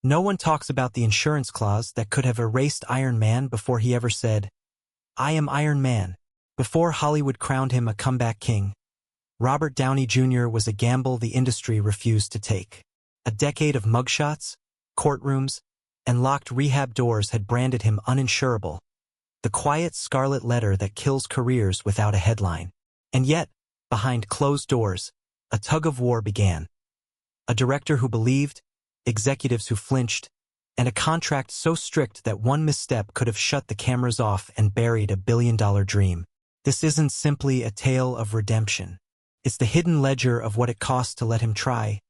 No one talks about the insurance clause that could have erased Iron Man before he ever said, "I am Iron Man." Before Hollywood crowned him a comeback king, Robert Downey Jr. was a gamble the industry refused to take. A decade of mugshots, courtrooms, and locked rehab doors had branded him uninsurable, the quiet scarlet letter that kills careers without a headline. And yet, behind closed doors, a tug-of-war began. A director who believed, executives who flinched, and a contract so strict that one misstep could have shut the cameras off and buried a billion-dollar dream. This isn't simply a tale of redemption. It's the hidden ledger of what it cost to let him try,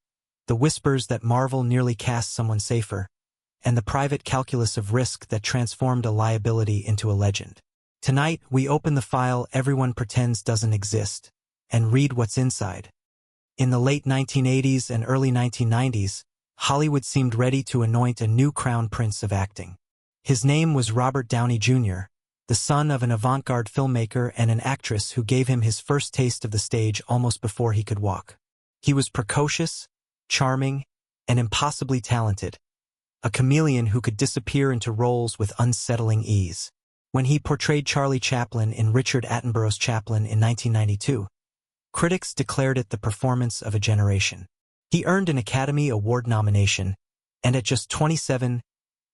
the whispers that Marvel nearly cast someone safer, and the private calculus of risk that transformed a liability into a legend. Tonight, we open the file everyone pretends doesn't exist, and read what's inside. In the late 1980s and early 1990s, Hollywood seemed ready to anoint a new crown prince of acting. His name was Robert Downey Jr., the son of an avant-garde filmmaker and an actress who gave him his first taste of the stage almost before he could walk. He was precocious, charming, and impossibly talented, a chameleon who could disappear into roles with unsettling ease. When he portrayed Charlie Chaplin in Richard Attenborough's Chaplin in 1992, critics declared it the performance of a generation. He earned an Academy Award nomination, and at just 27,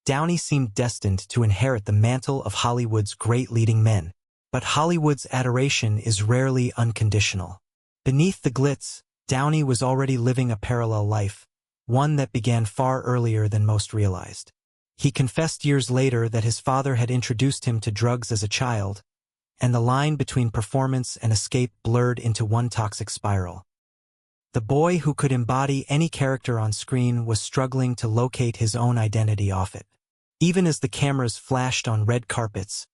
Downey seemed destined to inherit the mantle of Hollywood's great leading men. But Hollywood's adoration is rarely unconditional. Beneath the glitz, Downey was already living a parallel life, one that began far earlier than most realized. He confessed years later that his father had introduced him to drugs as a child, and the line between performance and escape blurred into one toxic spiral. The boy who could embody any character on screen was struggling to locate his own identity off it. Even as the cameras flashed on red carpets,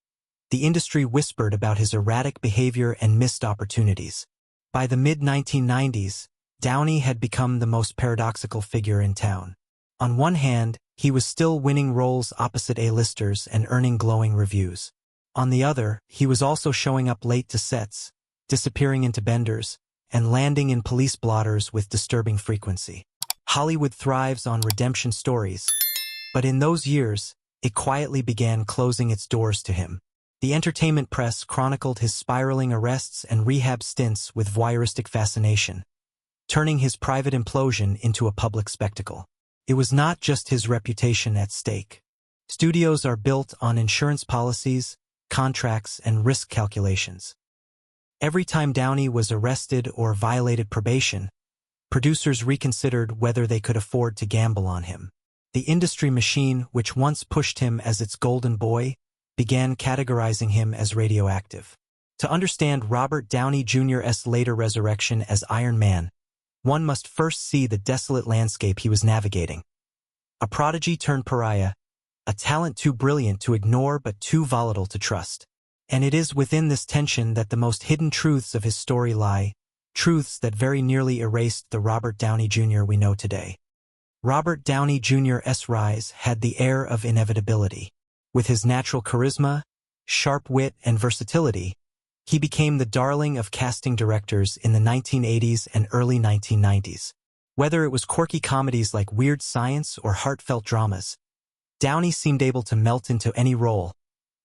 the industry whispered about his erratic behavior and missed opportunities. By the mid-1990s, Downey had become the most paradoxical figure in town. On one hand, he was still winning roles opposite A-listers and earning glowing reviews. On the other, he was also showing up late to sets, disappearing into benders, and landing in police blotters with disturbing frequency. Hollywood thrives on redemption stories, but in those years, it quietly began closing its doors to him. The entertainment press chronicled his spiraling arrests and rehab stints with voyeuristic fascination, turning his private implosion into a public spectacle. It was not just his reputation at stake. Studios are built on insurance policies, contracts, and risk calculations. Every time Downey was arrested or violated probation, producers reconsidered whether they could afford to gamble on him. The industry machine, which once pushed him as its golden boy, began categorizing him as radioactive. To understand Robert Downey Jr.'s later resurrection as Iron Man, one must first see the desolate landscape he was navigating. A prodigy turned pariah, a talent too brilliant to ignore but too volatile to trust. And it is within this tension that the most hidden truths of his story lie, truths that very nearly erased the Robert Downey Jr. we know today. Robert Downey Jr.'s rise had the air of inevitability. With his natural charisma, sharp wit, and versatility, he became the darling of casting directors in the 1980s and early 1990s. Whether it was quirky comedies like Weird Science or heartfelt dramas, Downey seemed able to melt into any role,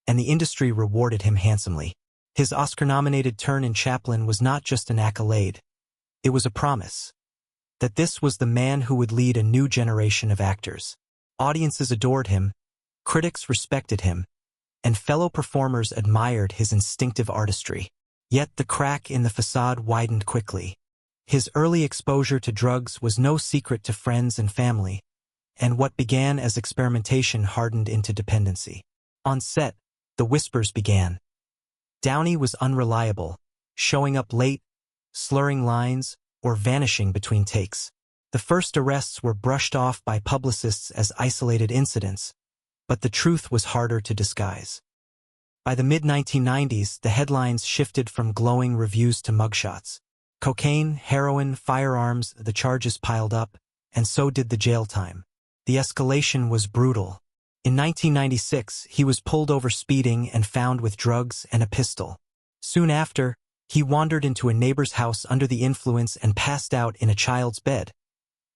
and the industry rewarded him handsomely. His Oscar-nominated turn in Chaplin was not just an accolade, it was a promise that this was the man who would lead a new generation of actors. Audiences adored him, critics respected him, and fellow performers admired his instinctive artistry. Yet the crack in the facade widened quickly. His early exposure to drugs was no secret to friends and family, and what began as experimentation hardened into dependency. On set, the whispers began. Downey was unreliable, showing up late, slurring lines, or vanishing between takes. The first arrests were brushed off by publicists as isolated incidents, but the truth was harder to disguise. By the mid-1990s, the headlines shifted from glowing reviews to mugshots. Cocaine, heroin, firearms, the charges piled up, and so did the jail time. The escalation was brutal. In 1996, he was pulled over speeding and found with drugs and a pistol. Soon after, he wandered into a neighbor's house under the influence and passed out in a child's bed.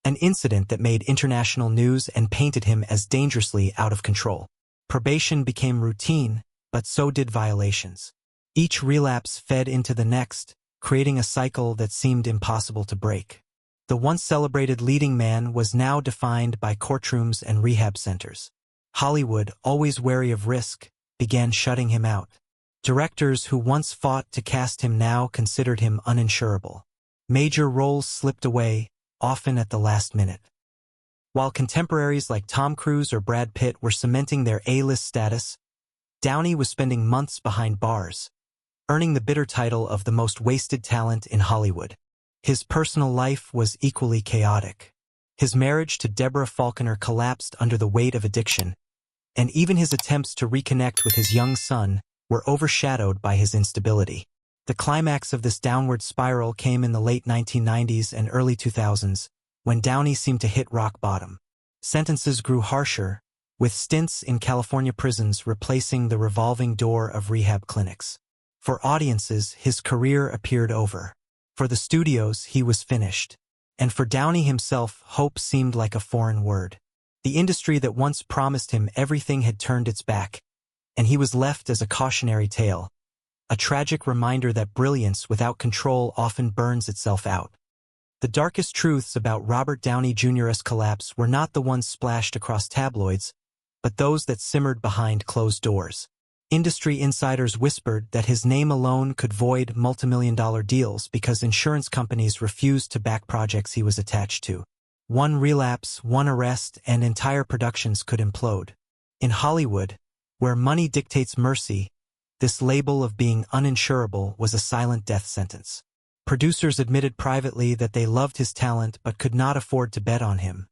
an incident that made international news and painted him as dangerously out of control. Probation became routine, but so did violations. Each relapse fed into the next, creating a cycle that seemed impossible to break. The once celebrated leading man was now defined by courtrooms and rehab centers. Hollywood, always wary of risk, began shutting him out. Directors who once fought to cast him now considered him uninsurable. Major roles slipped away, often at the last minute. While contemporaries like Tom Cruise or Brad Pitt were cementing their A-list status, Downey was spending months behind bars, earning the bitter title of the most wasted talent in Hollywood. His personal life was equally chaotic. His marriage to Deborah Falconer collapsed under the weight of addiction, and even his attempts to reconnect with his young son were overshadowed by his instability. The climax of this downward spiral came in the late 1990s and early 2000s, when Downey seemed to hit rock bottom. Sentences grew harsher, with stints in California prisons replacing the revolving door of rehab clinics. For audiences, his career appeared over. For the studios, he was finished. And for Downey himself, hope seemed like a foreign word. The industry that once promised him everything had turned its back, and he was left as a cautionary tale, a tragic reminder that brilliance without control often burns itself out. The darkest truths about Robert Downey Jr.'s collapse were not the ones splashed across tabloids, but those that simmered behind closed doors. Industry insiders whispered that his name alone could void multimillion-dollar deals because insurance companies refused to back projects he was attached to. One relapse, one arrest, and entire productions could implode. In Hollywood, where money dictates mercy, this label of being uninsurable was a silent death sentence. Producers admitted privately that they loved his talent but could not afford to bet on him,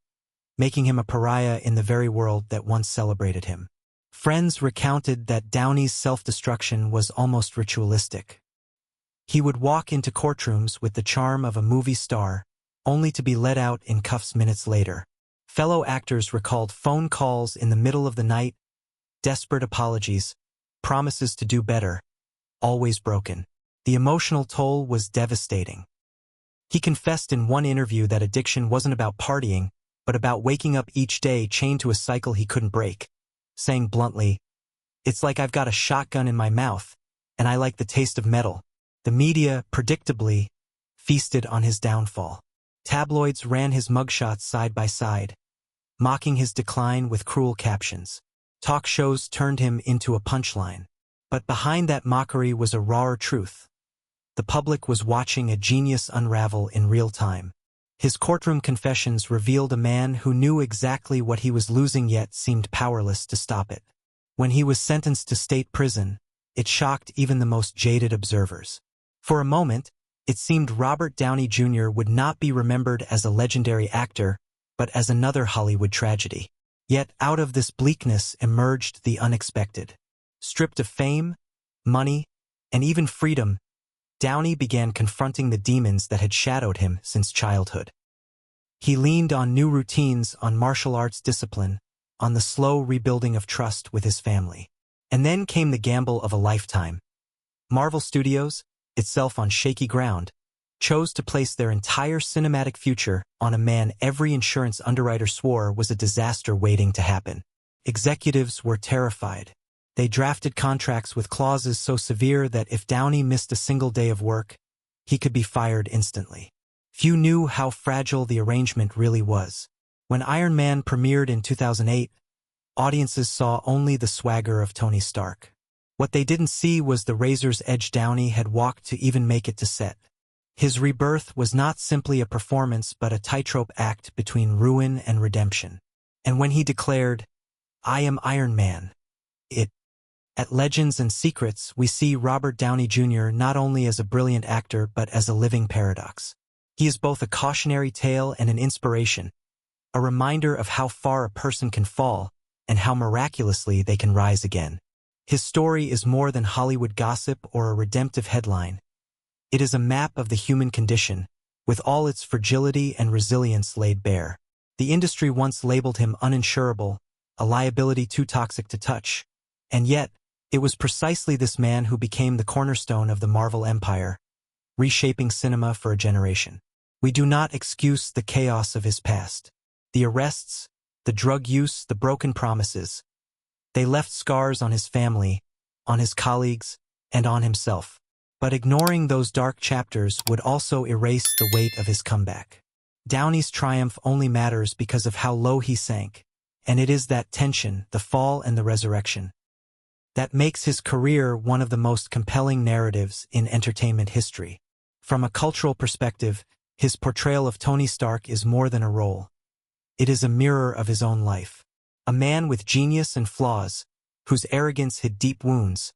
making him a pariah in the very world that once celebrated him. Friends recounted that Downey's self-destruction was almost ritualistic. He would walk into courtrooms with the charm of a movie star, only to be let out in cuffs minutes later. Fellow actors recalled phone calls in the middle of the night, desperate apologies, promises to do better, always broken. The emotional toll was devastating. He confessed in one interview that addiction wasn't about partying, but about waking up each day chained to a cycle he couldn't break, saying bluntly, "It's like I've got a shotgun in my mouth, and I like the taste of metal." The media, predictably, feasted on his downfall. Tabloids ran his mugshots side by side, mocking his decline with cruel captions. Talk shows turned him into a punchline. But behind that mockery was a rawer truth. The public was watching a genius unravel in real time. His courtroom confessions revealed a man who knew exactly what he was losing yet seemed powerless to stop it. When he was sentenced to state prison, it shocked even the most jaded observers. For a moment, it seemed Robert Downey Jr. would not be remembered as a legendary actor, but as another Hollywood tragedy. Yet out of this bleakness emerged the unexpected. Stripped of fame, money, and even freedom, Downey began confronting the demons that had shadowed him since childhood. He leaned on new routines, on martial arts discipline, on the slow rebuilding of trust with his family. And then came the gamble of a lifetime. Marvel Studios, itself on shaky ground, chose to place their entire cinematic future on a man every insurance underwriter swore was a disaster waiting to happen. Executives were terrified. They drafted contracts with clauses so severe that if Downey missed a single day of work, he could be fired instantly. Few knew how fragile the arrangement really was. When Iron Man premiered in 2008, audiences saw only the swagger of Tony Stark. What they didn't see was the razor's edge Downey had walked to even make it to set. His rebirth was not simply a performance but a tightrope act between ruin and redemption. And when he declared, "I am Iron Man," at Legends and Secrets, we see Robert Downey Jr. not only as a brilliant actor but as a living paradox. He is both a cautionary tale and an inspiration, a reminder of how far a person can fall and how miraculously they can rise again. His story is more than Hollywood gossip or a redemptive headline. It is a map of the human condition, with all its fragility and resilience laid bare. The industry once labeled him uninsurable, a liability too toxic to touch, and yet, it was precisely this man who became the cornerstone of the Marvel empire, reshaping cinema for a generation. We do not excuse the chaos of his past. The arrests, the drug use, the broken promises. They left scars on his family, on his colleagues, and on himself. But ignoring those dark chapters would also erase the weight of his comeback. Downey's triumph only matters because of how low he sank, and it is that tension, the fall and the resurrection, that makes his career one of the most compelling narratives in entertainment history. From a cultural perspective, his portrayal of Tony Stark is more than a role. It is a mirror of his own life. A man with genius and flaws, whose arrogance hid deep wounds,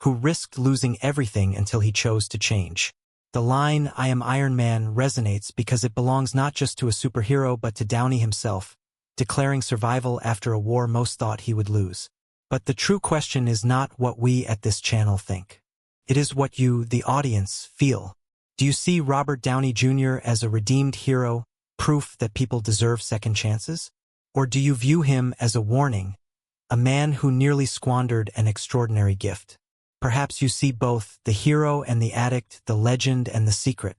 who risked losing everything until he chose to change. The line, "I am Iron Man," resonates because it belongs not just to a superhero but to Downey himself, declaring survival after a war most thought he would lose. But the true question is not what we at this channel think. It is what you, the audience, feel. Do you see Robert Downey Jr. as a redeemed hero, proof that people deserve second chances? Or do you view him as a warning, a man who nearly squandered an extraordinary gift? Perhaps you see both, the hero and the addict, the legend and the secret.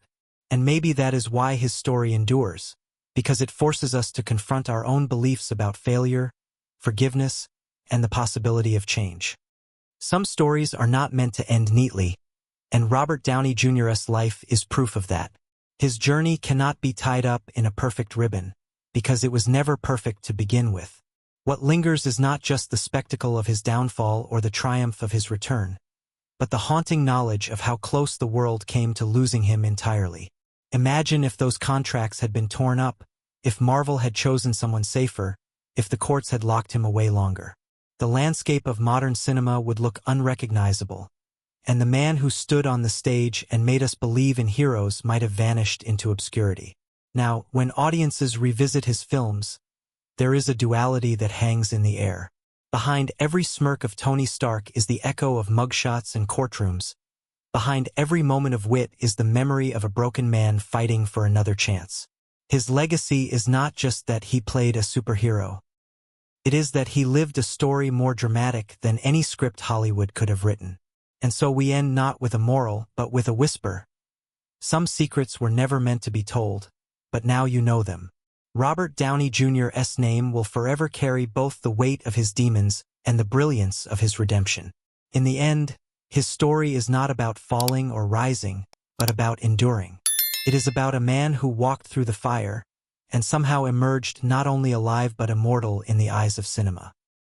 And maybe that is why his story endures, because it forces us to confront our own beliefs about failure, forgiveness, and the possibility of change. Some stories are not meant to end neatly, and Robert Downey Jr.'s life is proof of that. His journey cannot be tied up in a perfect ribbon, because it was never perfect to begin with. What lingers is not just the spectacle of his downfall or the triumph of his return, but the haunting knowledge of how close the world came to losing him entirely. Imagine if those contracts had been torn up, if Marvel had chosen someone safer, if the courts had locked him away longer. The landscape of modern cinema would look unrecognizable, and the man who stood on the stage and made us believe in heroes might have vanished into obscurity. Now, when audiences revisit his films, there is a duality that hangs in the air. Behind every smirk of Tony Stark is the echo of mugshots and courtrooms. Behind every moment of wit is the memory of a broken man fighting for another chance. His legacy is not just that he played a superhero. It is that he lived a story more dramatic than any script Hollywood could have written. And so we end not with a moral, but with a whisper. Some secrets were never meant to be told, but now you know them. Robert Downey Jr.'s name will forever carry both the weight of his demons and the brilliance of his redemption. In the end, his story is not about falling or rising, but about enduring. It is about a man who walked through the fire and somehow emerged not only alive but immortal in the eyes of cinema.